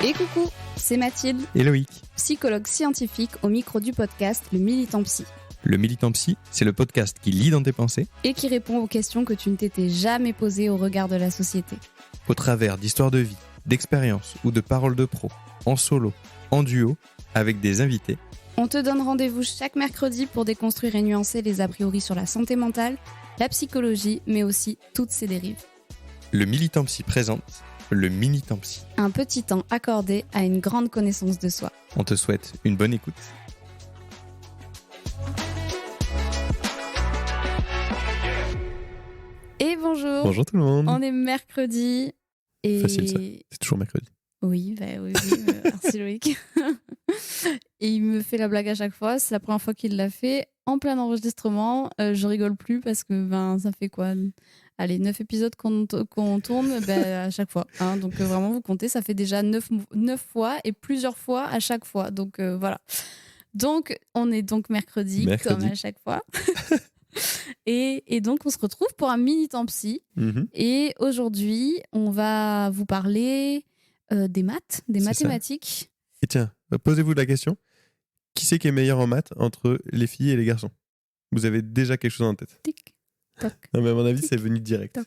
Et coucou, c'est Mathilde, et Loïc. psychologue scientifique au micro du podcast Le Militant Psy. Le Militant Psy, c'est le podcast qui lit dans tes pensées Et qui répond aux questions que tu ne t'étais jamais posées au regard de la société. au travers d'histoires de vie, d'expériences ou de paroles de pros, en solo, en duo, avec des invités. On te donne rendez-vous chaque mercredi pour déconstruire et nuancer les a priori sur la santé mentale, la psychologie, mais aussi toutes ses dérives. Le Militant Psy présente le Militant Psy. Un petit temps accordé à une grande connaissance de soi. On te souhaite une bonne écoute. Et bonjour, Bonjour tout le monde. on est mercredi. Et... Facile ça, c'est toujours mercredi. Oui, merci Loïc. Et il me fait la blague à chaque fois. C'est la première fois qu'il l'a fait en plein enregistrement. Je rigole plus parce que ça fait quoi ? Allez, 9 épisodes qu'on tourne à chaque fois. Hein. Donc vraiment, vous comptez, ça fait déjà 9 fois et plusieurs fois à chaque fois. Donc voilà. Donc on est donc mercredi. Comme à chaque fois. Et donc on se retrouve pour un Militant Psy. Mm-hmm. Et aujourd'hui, on va vous parler... des maths, des mathématiques. Et tiens, posez-vous la question. Qui c'est qui est meilleur en maths entre les filles et les garçons ? Vous avez déjà quelque chose en tête ? Tic, toc. Non, mais à mon avis, c'est venu direct.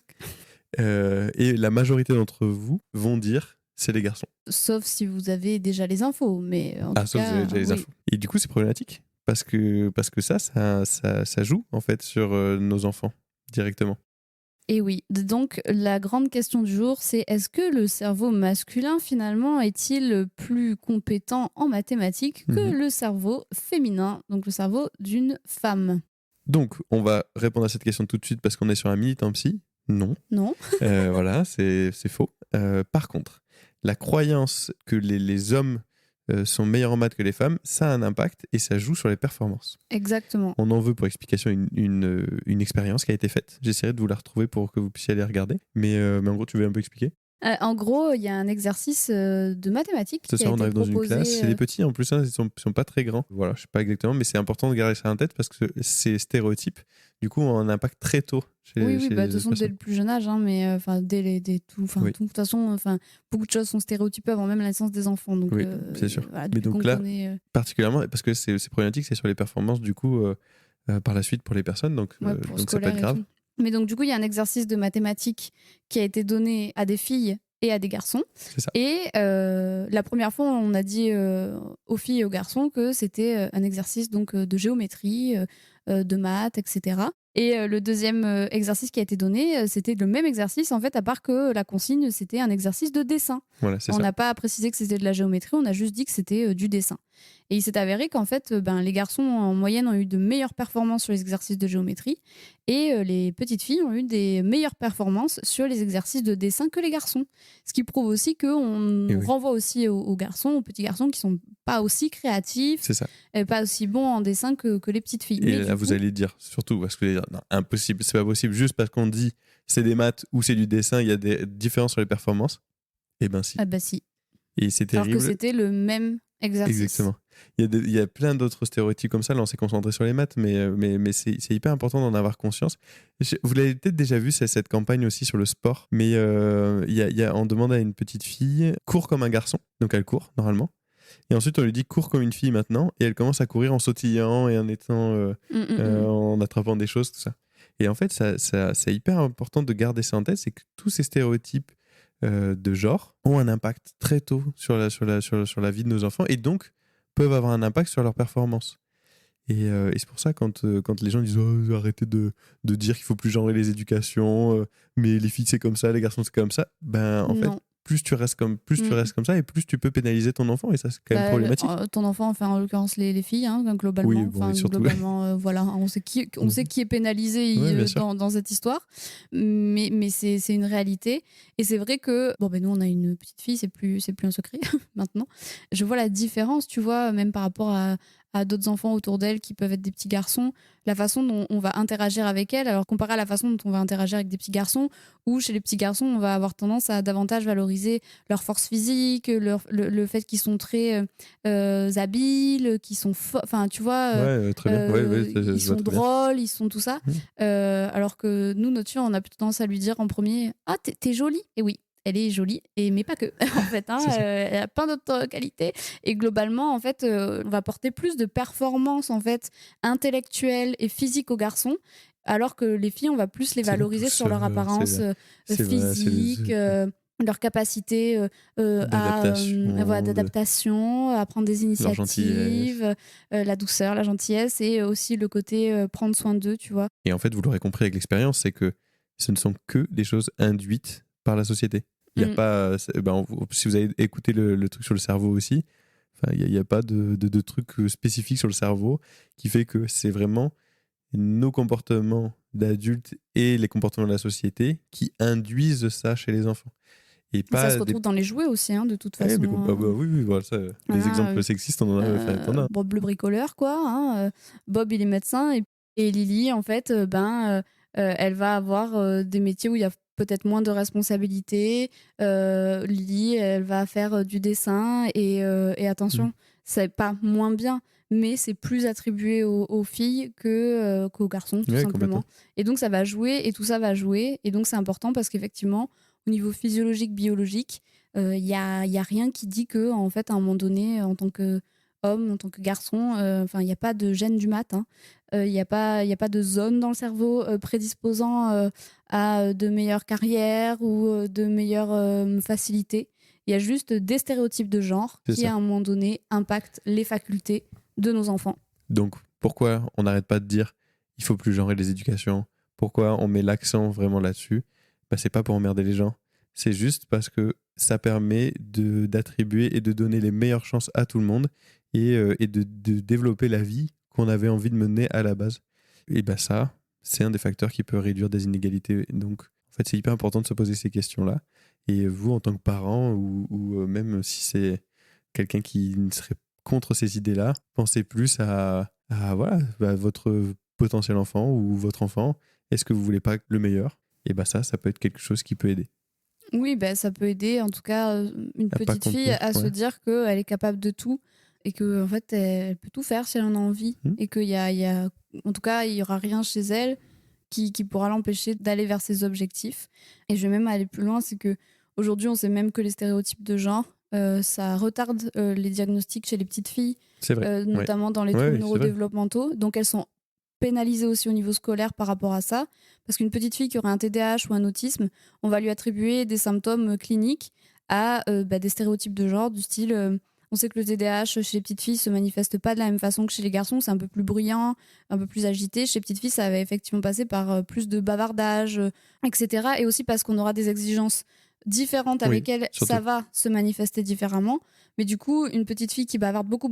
Et la majorité d'entre vous vont dire c'est les garçons. Sauf si vous avez déjà les infos, mais en tout sauf cas, si vous avez déjà les infos. Et du coup, c'est problématique parce que ça joue en fait sur nos enfants directement. Et oui, donc la grande question du jour, c'est est-ce que le cerveau masculin finalement est-il plus compétent en mathématiques que le cerveau féminin, donc le cerveau d'une femme ? Donc, on va répondre à cette question tout de suite parce qu'on est sur un Militant Psy. Non. Non. Voilà, c'est faux. Par contre, la croyance que les hommes sont meilleurs en maths que les femmes, ça a un impact et ça joue sur les performances. Exactement. On en veut pour explication une expérience qui a été faite. J'essaierai de vous la retrouver pour que vous puissiez aller regarder. Mais en gros, tu veux un peu expliquer ? En gros, il y a un exercice de mathématiques qui a été on arrive proposé. Dans une classe, c'est des petits en plus, hein, ils sont pas très grands. Voilà, je sais pas exactement, mais c'est important de garder ça en tête parce que ces stéréotypes, du coup, ont un impact très tôt. De toute façon, dès le plus jeune âge, hein, mais de toute façon, beaucoup de choses sont stéréotypées avant même la naissance des enfants. Donc, c'est sûr. Voilà, mais donc là, particulièrement, parce que c'est problématique, c'est sur les performances, du coup, par la suite pour les personnes, donc ça peut être grave. Mais donc, du coup, il y a un exercice de mathématiques qui a été donné à des filles et à des garçons. C'est ça. Et la première fois, on a dit aux filles et aux garçons que c'était un exercice donc, de géométrie, de maths, etc. Et le deuxième exercice qui a été donné, c'était le même exercice, en fait, à part que la consigne, c'était un exercice de dessin. Voilà, on n'a pas précisé que c'était de la géométrie, on a juste dit que c'était du dessin. Et il s'est avéré qu'en fait, les garçons, en moyenne, ont eu de meilleures performances sur les exercices de géométrie et les petites filles ont eu des meilleures performances sur les exercices de dessin que les garçons. Ce qui prouve aussi qu'on renvoie aussi aux garçons, aux petits garçons qui sont pas aussi créatifs, pas aussi bons en dessin que les petites filles. Et là, vous allez dire, surtout, parce que non, impossible, c'est pas possible, juste parce qu'on dit c'est des maths ou c'est du dessin, il y a des différences sur les performances. Eh ben si. Ah bah si. Et c'est terrible. Alors que c'était le même exercice. Exactement. Il y a plein d'autres stéréotypes comme ça. Là, on s'est concentré sur les maths, mais c'est hyper important d'en avoir conscience. Vous l'avez peut-être déjà vu, c'est cette campagne aussi sur le sport. Mais on demande à une petite fille, cours comme un garçon. Donc elle court, normalement. Et ensuite, on lui dit, cours comme une fille maintenant. Et elle commence à courir en sautillant et en étant, en attrapant des choses, tout ça. Et en fait, c'est hyper important de garder ça en tête. C'est que tous ces stéréotypes de genre ont un impact très tôt sur la vie de nos enfants et donc peuvent avoir un impact sur leur performance. Et c'est pour ça quand les gens disent arrêtez de dire qu'il faut plus genrer les éducations, mais les filles c'est comme ça, les garçons c'est comme ça, en fait plus tu restes comme ça et plus tu peux pénaliser ton enfant et ça c'est quand même problématique. Ton enfant, enfin en l'occurrence les filles, hein, globalement. Oui, bon, globalement, voilà, on sait qui est pénalisé dans cette histoire, mais c'est une réalité et c'est vrai que nous on a une petite fille, c'est plus un secret maintenant. Je vois la différence, tu vois, même par rapport à d'autres enfants autour d'elle qui peuvent être des petits garçons, la façon dont on va interagir avec elle, alors comparé à la façon dont on va interagir avec des petits garçons, où chez les petits garçons, on va avoir tendance à davantage valoriser leur force physique, le fait qu'ils sont très habiles, qu'ils sont enfin tu vois, très bien. ils sont drôles, ils sont tout ça, alors que nous, notre fille, on a plutôt tendance à lui dire en premier « Ah, t'es jolie !» Et oui, elle est jolie, mais pas que, en fait. Hein, elle a plein d'autres qualités. Et globalement, en fait, on va porter plus de performance en fait, intellectuelle et physique aux garçons, alors que les filles, on va plus les valoriser sur leur apparence physique, leur capacité d'adaptation, à prendre des initiatives, la douceur, la gentillesse et aussi le côté prendre soin d'eux, tu vois. Et en fait, vous l'aurez compris avec l'expérience, c'est que ce ne sont que des choses induites par la société. Il y a pas, si vous avez écouté le truc sur le cerveau aussi, il n'y a pas de truc spécifique sur le cerveau qui fait que c'est vraiment nos comportements d'adultes et les comportements de la société qui induisent ça chez les enfants. Et ça se retrouve dans les jouets aussi, hein, de toute façon. Oui, voilà, ça, les exemples sexistes, on en a. Bob le bricoleur, quoi. Hein, Bob, il est médecin. Et Lily, en fait, elle va avoir des métiers où il y a peut-être moins de responsabilités. Lily, elle va faire du dessin. Et attention, c'est pas moins bien, mais c'est plus attribué aux filles qu'aux garçons, tout simplement. Et donc, ça va jouer, et tout ça va jouer. Et donc, c'est important parce qu'effectivement, au niveau physiologique, biologique, il y a rien qui dit que, en fait, à un moment donné, en tant qu'homme, en tant que garçon, il n'y a pas de gène du mat. Il n'y a pas de zone dans le cerveau prédisposant à de meilleures carrières ou de meilleures facilités. Il y a juste des stéréotypes de genre qui, à un moment donné, impactent les facultés de nos enfants. Donc, pourquoi on n'arrête pas de dire il faut plus genrer les éducations? Pourquoi on met l'accent vraiment là-dessus? C'est pas pour emmerder les gens. C'est juste parce que ça permet d'attribuer et de donner les meilleures chances à tout le monde et de développer la vie qu'on avait envie de mener à la base. Et ça, c'est un des facteurs qui peut réduire des inégalités. Donc, en fait, c'est hyper important de se poser ces questions-là. Et vous, en tant que parent, ou même si c'est quelqu'un qui serait contre ces idées-là, pensez plus à votre potentiel enfant ou votre enfant. Est-ce que vous voulez pas le meilleur? Et ça peut être quelque chose qui peut aider. Oui, ça peut aider, en tout cas, une petite fille à se dire qu'elle est capable de tout et qu'en fait, elle peut tout faire si elle en a envie. Et qu'il en tout cas, il n'y aura rien chez elle qui pourra l'empêcher d'aller vers ses objectifs. Et je vais même aller plus loin, c'est qu'aujourd'hui, on sait même que les stéréotypes de genre, ça retarde les diagnostics chez les petites filles, notamment dans les troubles neurodéveloppementaux. Donc, elles sont pénalisée aussi au niveau scolaire par rapport à ça, parce qu'une petite fille qui aurait un TDAH ou un autisme, on va lui attribuer des symptômes cliniques à des stéréotypes de genre, du style on sait que le TDAH chez les petites filles se manifeste pas de la même façon que chez les garçons, c'est un peu plus bruyant, un peu plus agité. Chez les petites filles, ça va effectivement passer par plus de bavardage, etc. Et aussi parce qu'on aura des exigences différentes avec elle, surtout. Ça va se manifester différemment. Mais du coup, une petite fille qui bavarde beaucoup,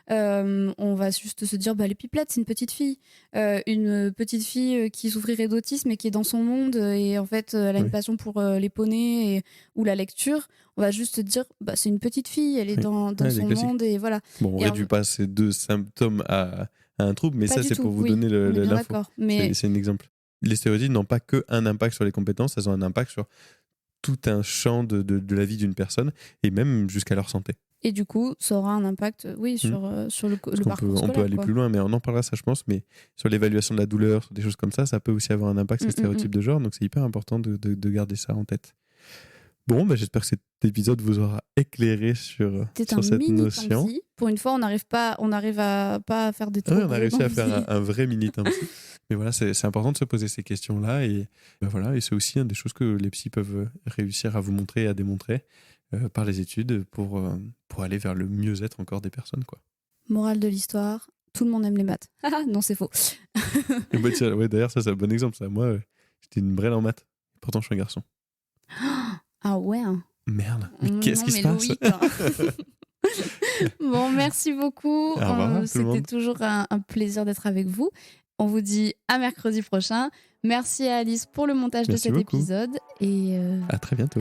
on va juste se dire, les pipelettes, c'est une petite fille. Une petite fille qui souffrirait d'autisme et qui est dans son monde et en fait, elle a une passion pour les poneys ou la lecture. On va juste se dire, c'est une petite fille, elle est dans son monde et voilà. Bon, on réduit pas ces deux symptômes à un trouble, mais pas ça, c'est tout. pour vous donner l'info. Mais... C'est un exemple. Les stéréotypes n'ont pas qu'un impact sur les compétences, elles ont un impact sur tout un champ de la vie d'une personne et même jusqu'à leur santé. Et du coup, ça aura un impact sur le parcours scolaire. On peut aller plus loin, mais on en parlera, ça je pense, mais sur l'évaluation de la douleur, sur des choses comme ça peut aussi avoir un impact sur les stéréotypes de genre, donc c'est hyper important de garder ça en tête. Bon, j'espère que cet épisode vous aura éclairé sur cette notion. Pour une fois, on n'arrive pas à faire des trucs. On a réussi à faire un vrai mini temps. Mais voilà, c'est important de se poser ces questions-là. Et, et c'est aussi une des choses que les psys peuvent réussir à vous montrer et à démontrer par les études pour aller vers le mieux-être encore des personnes, quoi. Morale de l'histoire, tout le monde aime les maths. Non, c'est faux. D'ailleurs, ça, c'est un bon exemple. Ça. Moi, j'étais une brêle en maths. Pourtant, je suis un garçon. Ah ouais. Merde. Mais qu'est-ce qui se passe? Bon, merci beaucoup. C'était toujours un plaisir d'être avec vous. On vous dit à mercredi prochain. Merci à Alice pour le montage de cet épisode. Et à très bientôt.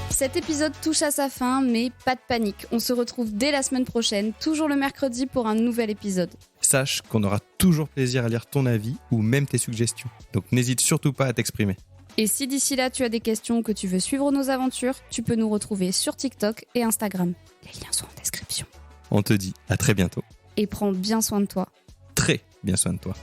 Cet épisode touche à sa fin, mais pas de panique. On se retrouve dès la semaine prochaine, toujours le mercredi pour un nouvel épisode. Sache qu'on aura toujours plaisir à lire ton avis ou même tes suggestions. Donc n'hésite surtout pas à t'exprimer. Et si d'ici là tu as des questions ou que tu veux suivre nos aventures, tu peux nous retrouver sur TikTok et Instagram. Les liens sont en description. On te dit à très bientôt. Et prends bien soin de toi. Très bien soin de toi.